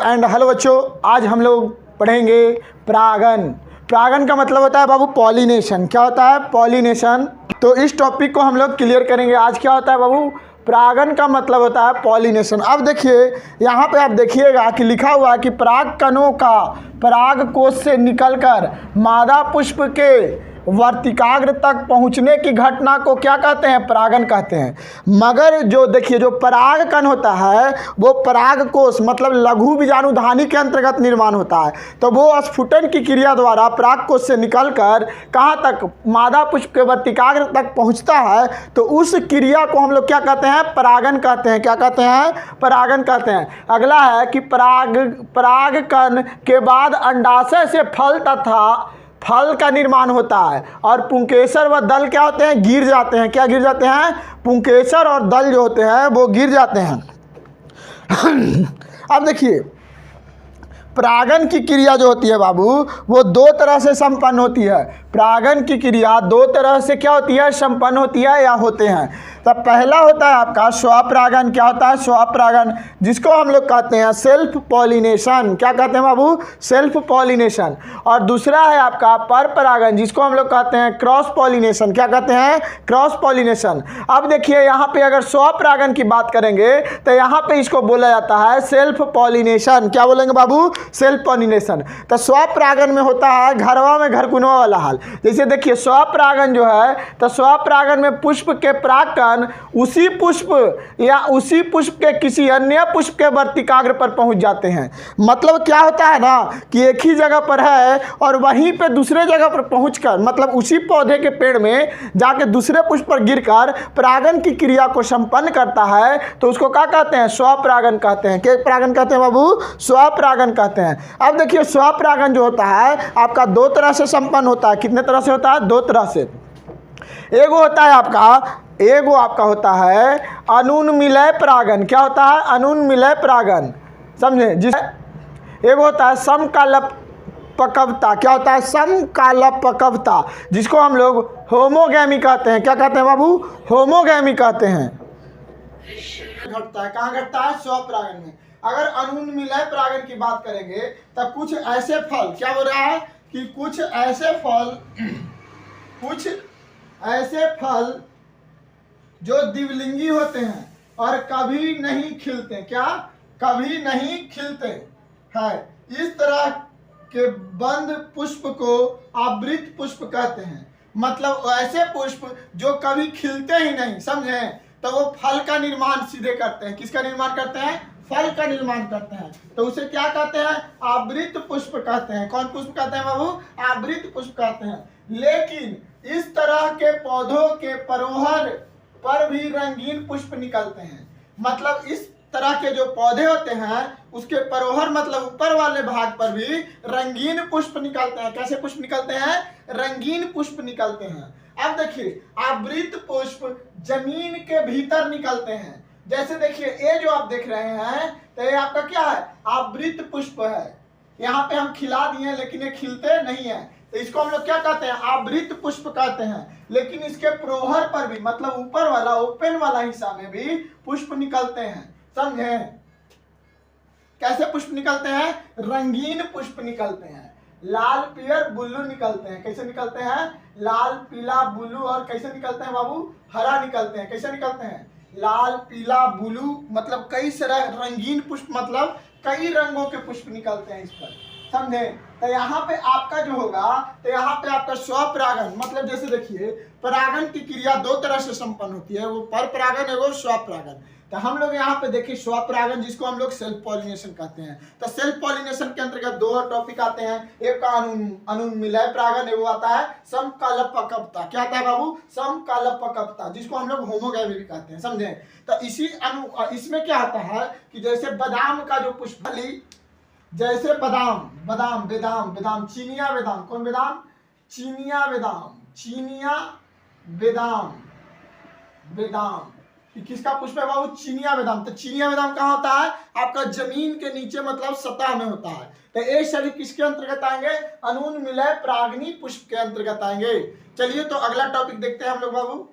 And hello बच्चों, आज हम लोग पढ़ेंगे परागन। परागन का मतलब होता है बाबू पॉलिनेशन। क्या होता है? पॉलिनेशन। तो इस टॉपिक को हम लोग क्लियर करेंगे। आज क्या होता है बाबू? परागन का मतलब होता है पॉलिनेशन। अब देखिए यहाँ पे आप देखिएगा कि लिखा हुआ है कि पराग कणों का पराग कोश से निकलकर मादा पुष्प के वर्तिकाग्र तक पहुँचने की घटना को क्या कहते हैं? परागन कहते हैं। मगर जो देखिए जो पराग कण होता है वो पराग कोश मतलब लघु बीजाणुधानी के अंतर्गत निर्माण होता है। तो वो स्फुटन की क्रिया द्वारा पराग कोश से निकलकर कहाँ तक? मादा पुष्प के वर्तिकाग्र तक पहुँचता है। तो उस क्रिया को हम लोग क्या कहते हैं? परागन कहते हैं। क्या कहते हैं? परागन कहते हैं। अगला है कि पराग कण के बाद अंडाशय से फल तथा फल का निर्माण होता है और पुंकेसर व दल क्या होते हैं? गिर जाते हैं। क्या गिर जाते हैं? पुंकेसर और दल जो होते हैं वो गिर जाते हैं। अब देखिए परागन की क्रिया जो होती है बाबू वो दो तरह से संपन्न होती है। परागन की क्रिया दो तरह से क्या होती है? संपन्न होती है या होते हैं। तो पहला होता है आपका स्वपरागन। क्या होता है? स्वपरागन, जिसको हम लोग कहते हैं सेल्फ पॉलिनेशन। क्या कहते हैं बाबू? Self pollination. और दूसरा है आपका पर परागन, जिसको हम लोग कहते हैं क्रॉस पॉलिनेशन। क्या कहते हैं? Cross pollination. अब देखिए यहाँ पे अगर स्वपरागन की बात करेंगे तो यहाँ पे इसको बोला जाता है सेल्फ पॉलिनेशन। क्या बोलेंगे बाबू? Self pollination. तो स्वपरागन में होता है घरवा में घरकुनवा वाला हाल। जैसे देखिए स्वपरागन जो है तो स्वपरागन में पुष्प के परागकण उसी पुष्प या उसी पुष्प के किसी अन्य पुष्प के वर्तिकाग्र पर पहुंच जाते हैं। मतलब क्या होता है ना कि एक ही जगह पर है और वहीं पे दूसरे जगह पर पहुंचकर मतलब उसी पौधे के पेड़ में जाके दूसरे पुष्प पर गिरकर परागन की क्रिया को संपन्न करता है। तो उसको क्या कहते हैं? स्वपरागन कहते हैं। क्या परागन कहते हैं बाबू? स्वपरागन कहते हैं। अब देखिए स्वपरागन जो होता है आपका दो तरह से संपन्न होता है। कितने तरह से होता है? दो तरह से। एगो आपका होता है अनुन्मीलय परागन। क्या होता है? अनुन्मीलय परागन, समझे? जिस एगो होता है समकालपकवता। क्या होता है? समकालपकवता, जिसको हम लोग होमोगैमी कहते हैं। क्या कहते हैं बाबू? होमोगैमी कहते हैं। घटता है कहाँ घटता है? स्वपरागन में। अगर अनुन्मीलय परागन की बात करेंगे तो कुछ ऐसे फल, क्या हो रहा है कि कुछ ऐसे फल जो द्विलिंगी होते हैं और कभी नहीं खिलते। क्या? कभी नहीं खिलते है। इस तरह के बंद पुष्प को आवृत पुष्प कहते हैं। मतलब ऐसे पुष्प जो कभी खिलते ही नहीं, समझे? तो वो फल का निर्माण सीधे करते हैं। किसका निर्माण करते हैं? फल का निर्माण करते हैं। तो उसे क्या कहते हैं? आवृत पुष्प कहते हैं। कौन पुष्प कहते हैं बाबू? आवृत पुष्प कहते हैं। लेकिन इस तरह के पौधों के परोहर पर भी रंगीन पुष्प निकलते हैं। मतलब इस तरह के जो पौधे होते हैं उसके परोहर मतलब ऊपर वाले भाग पर भी रंगीन पुष्प निकलते हैं। कैसे पुष्प निकलते हैं? रंगीन पुष्प निकलते हैं। अब देखिए आवृत पुष्प जमीन के भीतर निकलते हैं। जैसे देखिए ये जो आप देख रहे हैं तो ये आपका क्या है? आवृत पुष्प है। यहाँ पे हम खिला दिए लेकिन ये खिलते नहीं है। तो इसको हम लोग क्या कहते हैं? आवृत पुष्प कहते हैं। लेकिन इसके प्रोहर पर भी मतलब ऊपर वाला ओपन वाला हिस्सा में भी पुष्प निकलते हैं। समझे? कैसे पुष्प निकलते हैं? रंगीन पुष्प निकलते हैं। लाल पीयर ब्लू निकलते हैं। कैसे निकलते हैं? लाल पीला ब्लू। और कैसे निकलते हैं बाबू? हरा निकलते हैं। कैसे निकलते हैं? लाल पीला ब्लू मतलब कई सारे रंगीन पुष्प मतलब कई रंगों के पुष्प निकलते हैं इस पर, समझे? तो यहाँ पे आपका जो होगा तो यहाँ पे आपका स्वपरागन मतलब जैसे देखिए परागन की क्रिया दो तरह से संपन्न होती है, वो पर परागन है वो स्वपरागन। तो हम लोग यहाँ पे देखिए स्वपरागन जिसको हम लोग सेल्फ पॉलिनेशन कहते हैं। तो सेल्फ पॉलिनेशन के अंतर्गत दो टॉपिक आते हैं। एक का अनुन्मीलय परागन, वो आता है समकालपकवता। क्या आता है बाबू? समकालपकवता, जिसको हम लोग होमोगैमी भी कहते हैं, समझे? तो इसमें क्या आता है कि जैसे बादाम का जो पुष्पली, जैसे बेदाम चीनिया बेदाम। कौन बेदाम? चीनिया बेदाम किसका पुष्प है बाबू? चीनिया बेदाम। तो चीनिया बेदाम कहाँ होता है? आपका जमीन के नीचे मतलब सतह में होता है। तो ये सभी किसके अंतर्गत आएंगे? अनुन्मीलय परागनी पुष्प के अंतर्गत आएंगे। चलिए तो अगला टॉपिक देखते हैं हम लोग बाबू।